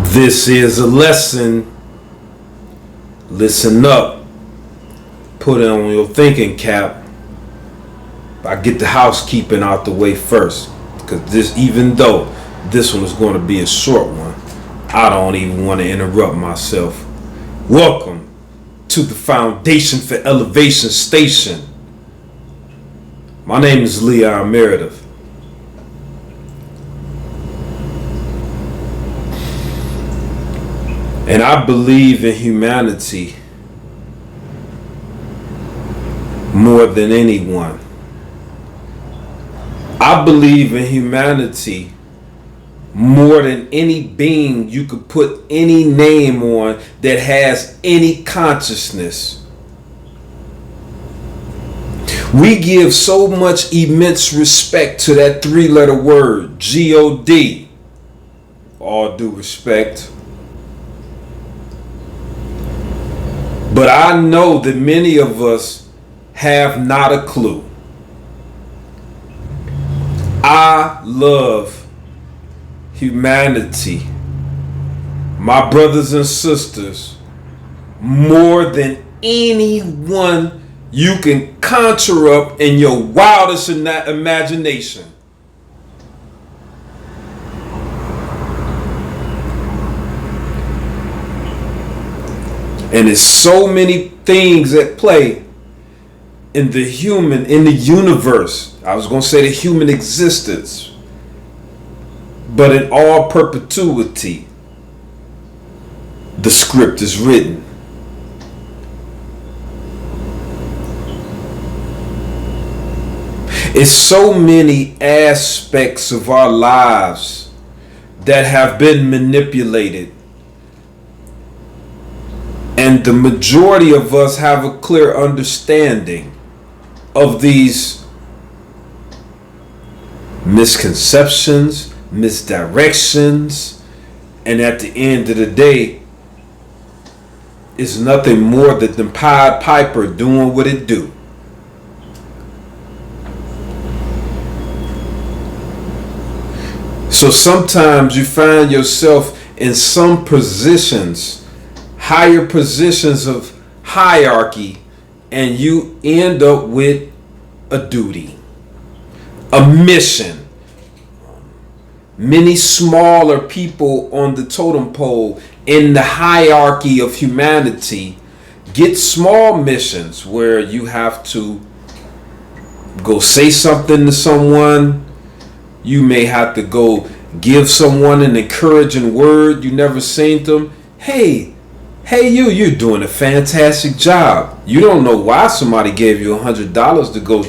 This is a lesson. Listen up. Put on your thinking cap. I get the housekeeping out the way first, because even though this one is going to be a short one, I don't even want to interrupt myself. Welcome to the Foundation for Elevation Station. My name is Leon Meredith. And I believe in humanity more than anyone. I believe in humanity more than any being you could put any name on that has any consciousness. We give so much immense respect to that three-letter word, G-O-D. All due respect. But I know that many of us have not a clue. I love humanity, my brothers and sisters, more than anyone you can conjure up in your wildest imagination. And there's so many things at play in the universe. I was going to say the human existence. But in all perpetuity, the script is written. It's so many aspects of our lives that have been manipulated. And the majority of us have a clear understanding of these misconceptions, misdirections, and at the end of the day, it's nothing more than the Pied Piper doing what it do. So sometimes you find yourself in some positions, higher positions of hierarchy, and you end up with a duty, a mission. Many smaller people on the totem pole in the hierarchy of humanity get small missions where you have to go say something to someone. You may have to go give someone an encouraging word you never seen them. Hey, you're doing a fantastic job. You don't know why somebody gave you $100 to go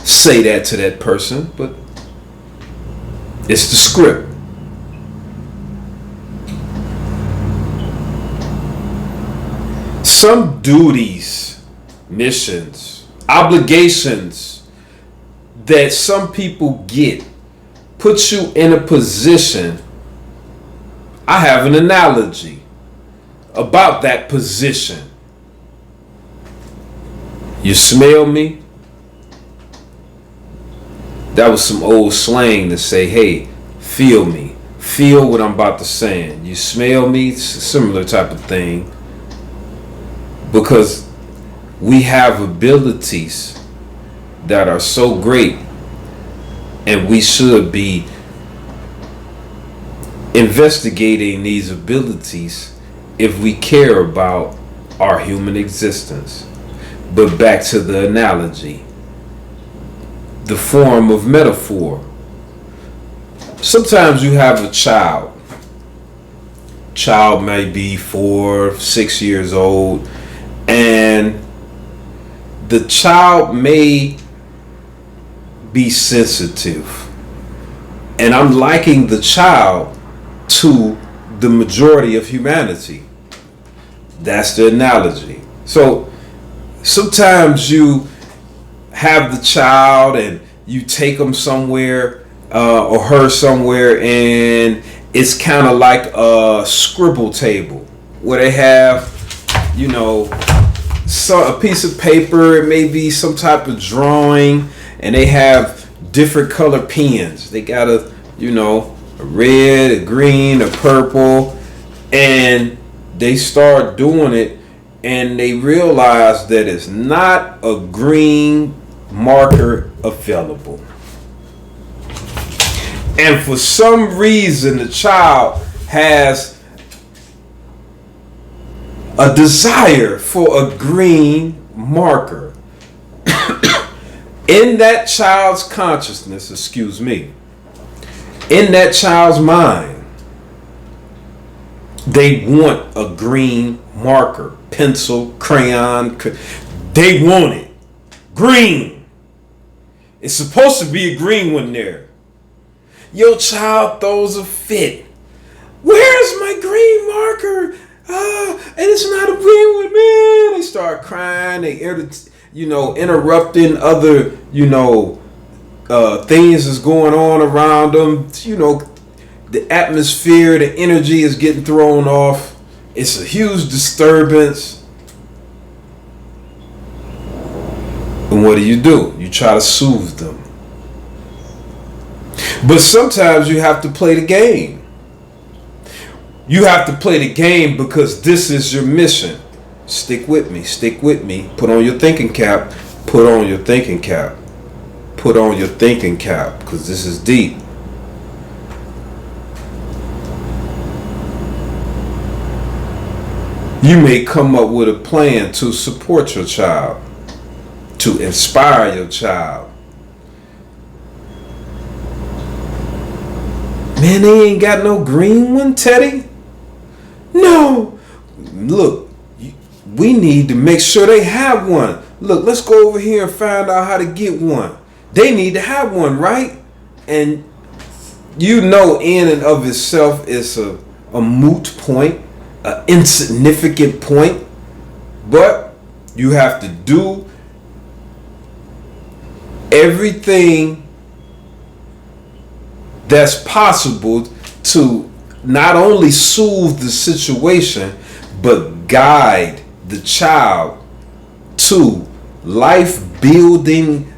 say that to that person, but it's the script. Some duties, missions, obligations that some people get put you in a position. I have an analogy about that position. You smell me? That was some old slang to say, hey, feel me. Feel what I'm about to say. You smell me? Similar type of thing. Because we have abilities that are so great, and we should be investigating these abilities if we care about our human existence. But back to the analogy, the form of metaphor. Sometimes you have a child. Child may be 4, 6 years old, and the child may be sensitive. And I'm liking the child to the majority of humanity. That's the analogy. So sometimes you have the child and you take them somewhere or her somewhere, and it's kind of like a scribble table where they have, a piece of paper. It may be some type of drawing, and they have different color pens. They got a red, a green, a purple, And they start doing it, and they realize that it's not a green marker available. And for some reason, the child has a desire for a green marker. In that child's consciousness, in that child's mind, they want a green marker, pencil, crayon. They want it. Green. It's supposed to be a green one there. Your child throws a fit. Where's my green marker? And it's not a green one, man. They start crying. They interrupting other, things that's going on around them. The atmosphere, the energy is getting thrown off. It's a huge disturbance. And what do? You try to soothe them. But sometimes you have to play the game. You have to play the game because this is your mission. Stick with me. Stick with me. Put on your thinking cap. Put on your thinking cap. Put on your thinking cap, because this is deep. You may come up with a plan to support your child, to inspire your child. Man, they ain't got no green one, Teddy. No. Look, we need to make sure they have one. Look, let's go over here and find out how to get one. They need to have one, right? And in and of itself, it's a moot point, an insignificant point. But you have to do everything that's possible to not only soothe the situation, but guide the child to life building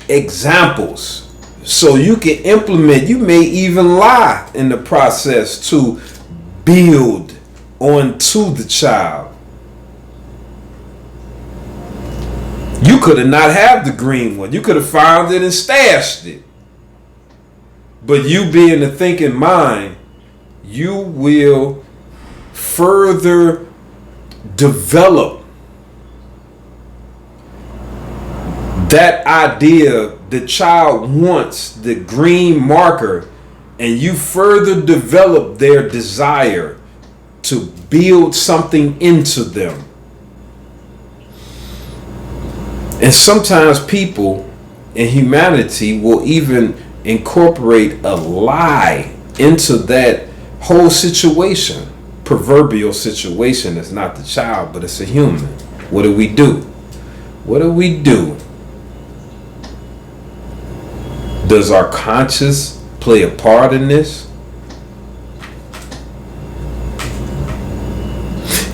examples, so you can implement. You may even lie in the process to build onto the child. You could have not had the green one. You could have found it and stashed it. But you being the thinking mind, you will further develop that idea. The child wants the green marker, and you further develop their desire to build something into them. And sometimes people in humanity will even incorporate a lie into that whole situation. Proverbial situation is not the child, but it's a human. What do we do? What do we do? Does our conscience play a part in this?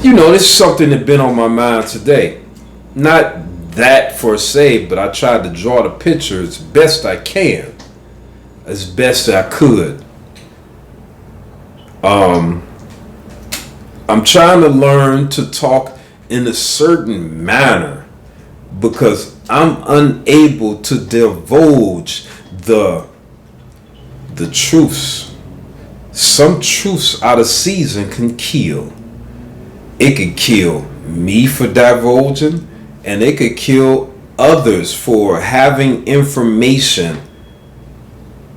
This is something that's been on my mind today. Not that per se, but I tried to draw the picture as best I can. As best I could. I'm trying to learn to talk in a certain manner because I'm unable to divulge the truths. Some truths out of season can kill. It could kill me for divulging, and it could kill others for having information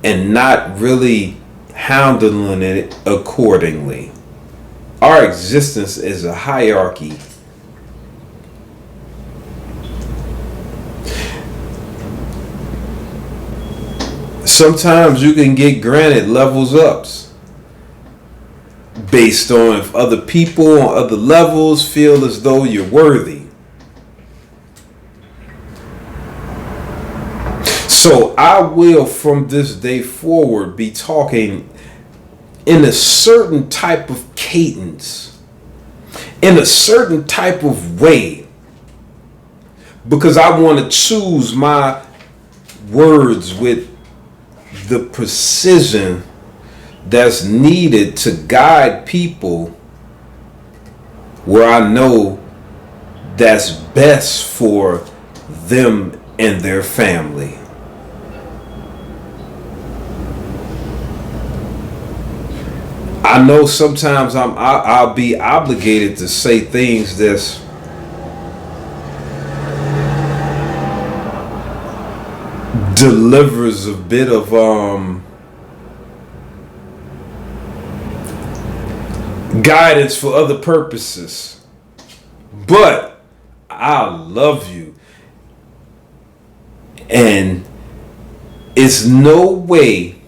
and not really handling it accordingly. Our existence is a hierarchy. Sometimes you can get granted levels ups based on if other people on other levels feel as though you're worthy. So I will from this day forward be talking in a certain type of cadence, in a certain type of way, because I want to choose my words with the precision that's needed to guide people where I know that's best for them and their family. I know sometimes I'll be obligated to say things that's delivers a bit of guidance for other purposes, but I love you, and it's no way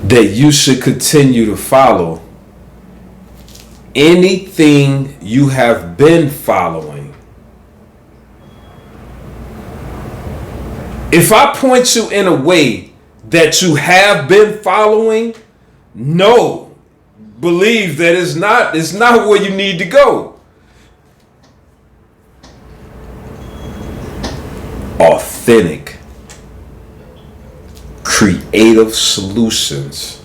that you should continue to follow anything you have been following. If I point you in a way that you have been following, no, believe that it's not where you need to go. Authentic, creative solutions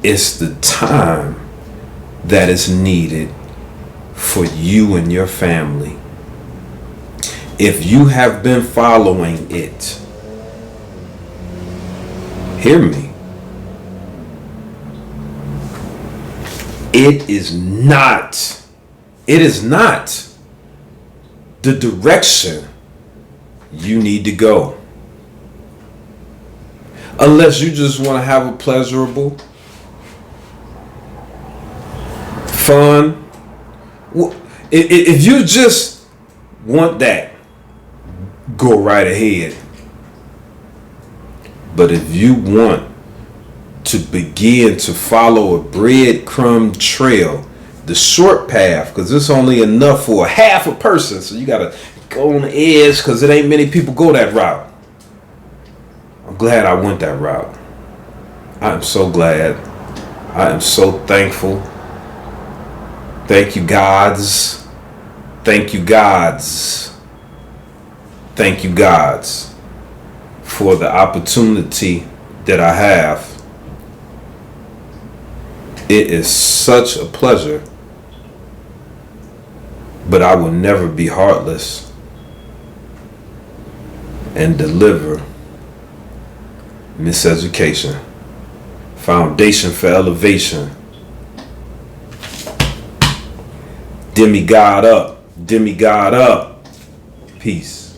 is the time that is needed for you and your family. If you have been following it, hear me, it is not the direction you need to go. Unless you just want to have a pleasurable, fun. If you just want that, go right ahead. But if you want to begin to follow a breadcrumb trail, the short path, because it's only enough for a half a person, so you got to go on the edge because it ain't many people go that route. I'm glad I went that route. I am so glad. I am so thankful. Thank you, gods. Thank you, gods. Thank you, gods, for the opportunity that I have. It is such a pleasure, but I will never be heartless and deliver miseducation. Foundation for elevation. Demigod up. Demigod up. Peace.